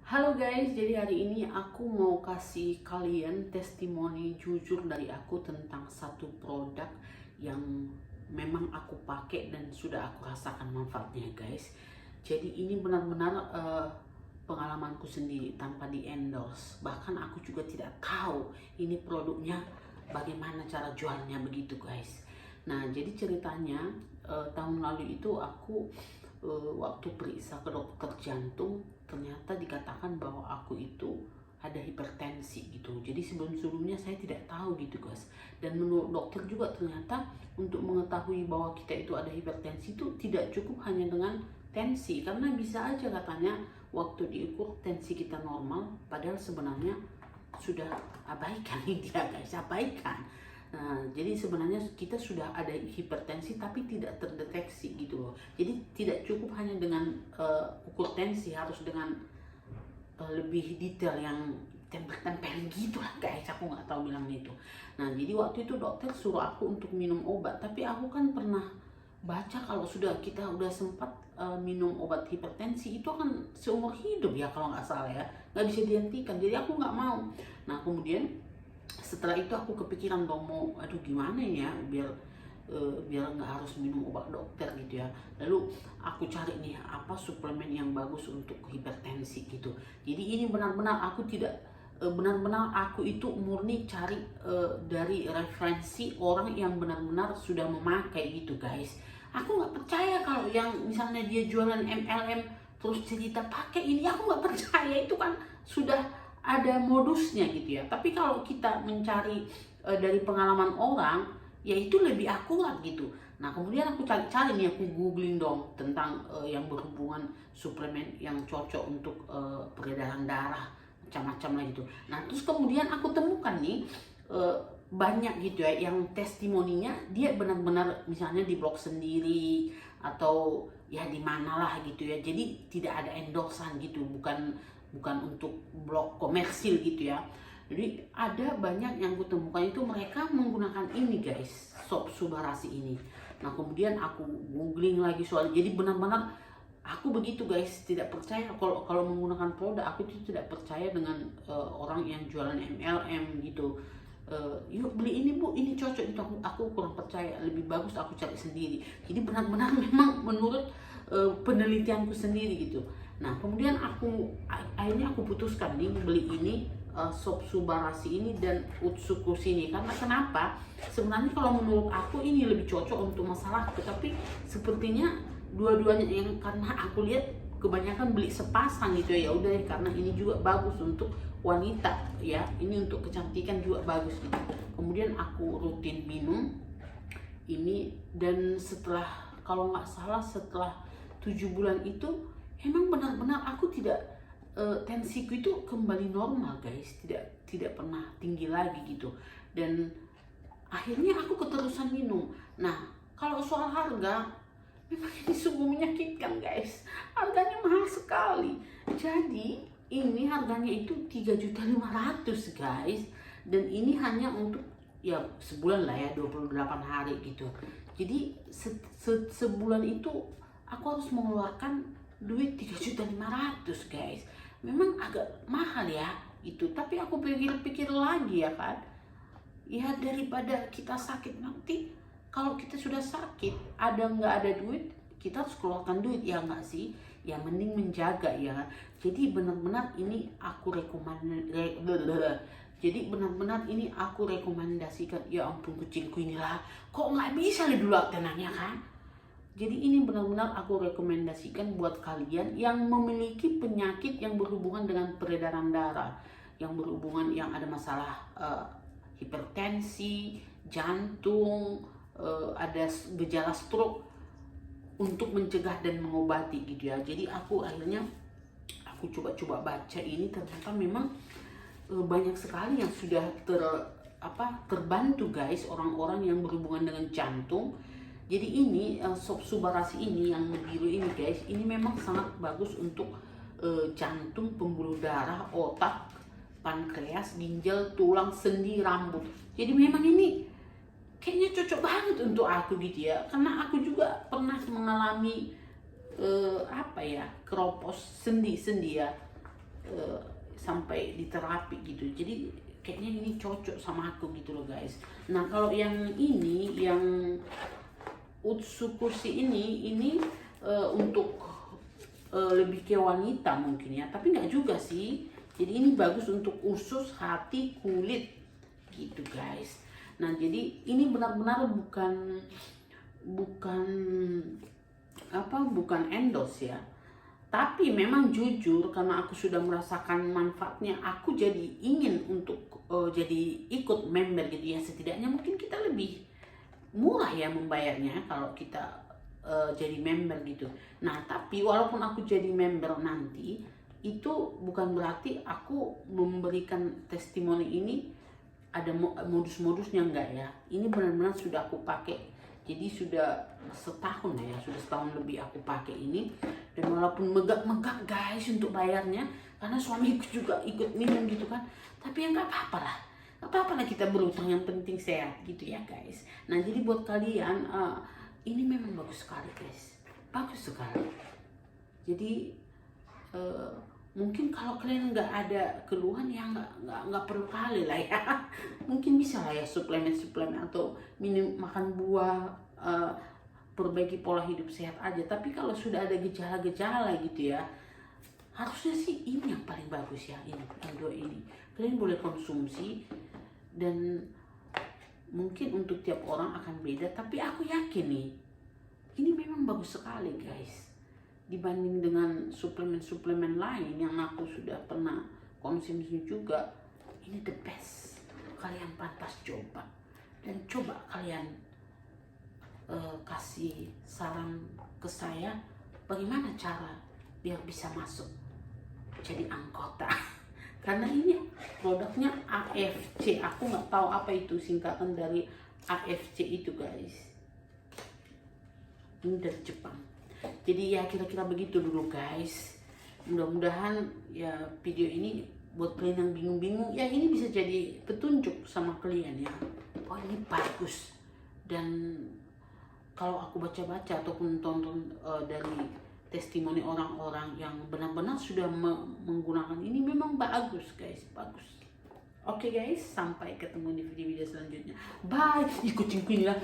Halo guys, jadi hari ini aku mau kasih kalian testimoni jujur dari aku tentang satu produk yang memang aku pakai dan sudah aku rasakan manfaatnya guys. Jadi ini benar-benar pengalamanku sendiri tanpa di endorse. Bahkan aku juga tidak tahu ini produknya bagaimana cara jualnya begitu guys. Nah jadi ceritanya tahun lalu itu aku waktu periksa ke dokter jantung ternyata dikatakan bahwa aku itu ada hipertensi gitu. Jadi sebelum-sebelumnya saya tidak tahu gitu guys. Dan menurut dokter juga ternyata untuk mengetahui bahwa kita itu ada hipertensi itu tidak cukup hanya dengan tensi, karena bisa aja katanya waktu diukur tensi kita normal padahal sebenarnya sudah abaikan dia guys, abaikan. Nah, jadi sebenarnya kita sudah ada hipertensi tapi tidak terdeteksi gitu loh. Jadi tidak cukup hanya dengan ukur tensi, harus dengan lebih detail yang tempel-tempel gitu lah guys. Aku nggak tahu bilangnya itu. Nah, jadi waktu itu dokter suruh aku untuk minum obat, tapi aku kan pernah baca kalau sudah kita udah sempat minum obat hipertensi itu akan seumur hidup ya kalau nggak salah ya, nggak bisa dihentikan. Jadi aku nggak mau. Nah kemudian setelah itu aku kepikiran dong, mau aduh gimana ya biar nggak harus minum obat dokter gitu ya. Lalu aku cari nih apa suplemen yang bagus untuk hipertensi gitu. Jadi ini benar-benar aku tidak benar-benar aku itu murni cari dari referensi orang yang benar-benar sudah memakai gitu guys. Aku nggak percaya kalau yang misalnya dia jualan MLM terus cerita pakai ini, aku nggak percaya. Itu kan sudah ada modusnya gitu ya. Tapi kalau kita mencari dari pengalaman orang, ya itu lebih akurat gitu. Nah kemudian aku cari-cari nih, aku googling dong tentang yang berhubungan suplemen yang cocok untuk peredaran darah, macam-macam lah gitu. Nah terus kemudian aku temukan nih banyak gitu ya yang testimoninya dia benar-benar misalnya di blog sendiri atau ya di mana lah gitu ya. Jadi tidak ada endorsan gitu, bukan untuk blog komersil gitu ya. Jadi ada banyak yang kutemukan itu mereka menggunakan ini guys, sop subarasi ini. Nah kemudian aku googling lagi soal, jadi benar-benar aku begitu guys, tidak percaya kalau menggunakan produk. Aku itu tidak percaya dengan orang yang jualan MLM gitu. Yuk beli ini bu, ini cocok itu, aku kurang percaya. Lebih bagus aku cari sendiri. Jadi benar-benar memang menurut penelitianku sendiri gitu. Nah kemudian akhirnya aku putuskan nih beli ini sop subarasi ini dan utsukushi ini. Karena kenapa? Sebenarnya kalau menurut aku ini lebih cocok untuk masalah, tetapi sepertinya dua-duanya yang, karena aku lihat kebanyakan beli sepasang gitu ya. Udah karena ini juga bagus untuk wanita ya, ini untuk kecantikan juga bagus gitu. Kemudian aku rutin minum ini, dan setelah, kalau nggak salah setelah 7 bulan itu emang benar-benar aku tidak tensiku itu kembali normal guys, tidak pernah tinggi lagi gitu. Dan akhirnya aku keterusan minum. Nah kalau soal harga, memang ini sungguh menyakitkan guys, harganya mahal sekali. Jadi ini harganya itu 3.500.000 guys, dan ini hanya untuk ya sebulan lah ya, 28 hari gitu. Jadi sebulan itu aku harus mengeluarkan duit 3.500.000 guys. Memang agak mahal ya itu, tapi aku pikir-pikir lagi ya kan, ya daripada kita sakit nanti. Kalau kita sudah sakit, nggak ada duit, kita harus keluarkan duit ya nggak sih? Ya mending menjaga ya. Jadi benar-benar ini aku rekomendasikan. Ya ampun kucingku inilah, kok nggak bisa lebih dulu tenangnya kan? Jadi ini benar-benar aku rekomendasikan buat kalian yang memiliki penyakit yang berhubungan dengan peredaran darah, yang berhubungan, yang ada masalah hipertensi, jantung, ada gejala stroke, untuk mencegah dan mengobati gitu ya. Jadi aku akhirnya coba-coba baca ini, ternyata memang banyak sekali yang sudah terbantu guys, orang-orang yang berhubungan dengan jantung. Jadi ini sop subarasi ini yang biru ini guys, ini memang sangat bagus untuk jantung, pembuluh darah, otak, pankreas, ginjal, tulang, sendi, rambut. Jadi memang ini kayaknya cocok banget untuk aku gitu ya, karena aku juga pernah mengalami keropos sendi ya. sampai di terapi gitu. Jadi kayaknya ini cocok sama aku gitu loh guys. Nah kalau yang ini, yang Utsukushi ini untuk lebih ke wanita mungkin ya, tapi nggak juga sih. Jadi ini bagus untuk usus, hati, kulit gitu guys. Nah jadi ini benar-benar bukan endorse ya, tapi memang jujur karena aku sudah merasakan manfaatnya, aku jadi ingin untuk jadi ikut member gitu ya. Setidaknya mungkin kita lebih murah ya membayarnya kalau kita jadi member gitu. Nah tapi walaupun aku jadi member nanti, itu bukan berarti aku memberikan testimoni ini ada modus-modusnya, enggak ya. Ini benar-benar sudah aku pakai. Jadi sudah setahun ya, sudah setahun lebih aku pakai ini. Dan walaupun megak-megak guys untuk bayarnya, karena suamiku juga ikut minum gitu kan. Tapi ya nggak apa-apa lah. Nggak apa-apa lah kita berutang, yang penting sehat gitu ya guys. Nah jadi buat kalian, ini memang bagus sekali guys. Bagus sekali. Jadi mungkin kalau kalian nggak ada keluhan ya nggak perlu kali lah ya. Mungkin bisa lah ya suplemen atau makan buah, perbaiki pola hidup sehat aja. Tapi kalau sudah ada gejala-gejala gitu ya, harusnya sih ini yang paling bagus ya, ini yang dua ini kalian boleh konsumsi. Dan mungkin untuk tiap orang akan beda, tapi aku yakin nih ini memang bagus sekali guys, dibanding dengan suplemen-suplemen lain yang aku sudah pernah konsumsi juga. Ini the best, kalian pantas coba. Dan coba kalian kasih saran ke saya bagaimana cara biar bisa masuk jadi anggota. Karena ini produknya AFC, aku nggak tahu apa itu singkatan dari AFC itu guys. Ini dari Jepang. Jadi ya kira-kira begitu dulu guys. Mudah-mudahan ya video ini buat kalian yang bingung-bingung ya, ini bisa jadi petunjuk sama kalian ya. Oh ini bagus. Dan kalau aku baca-baca ataupun tonton dari testimoni orang-orang yang benar-benar sudah menggunakan ini, memang bagus guys, bagus. Oke guys, sampai ketemu di video-video selanjutnya. Bye. Ikutin kucingku ini lah.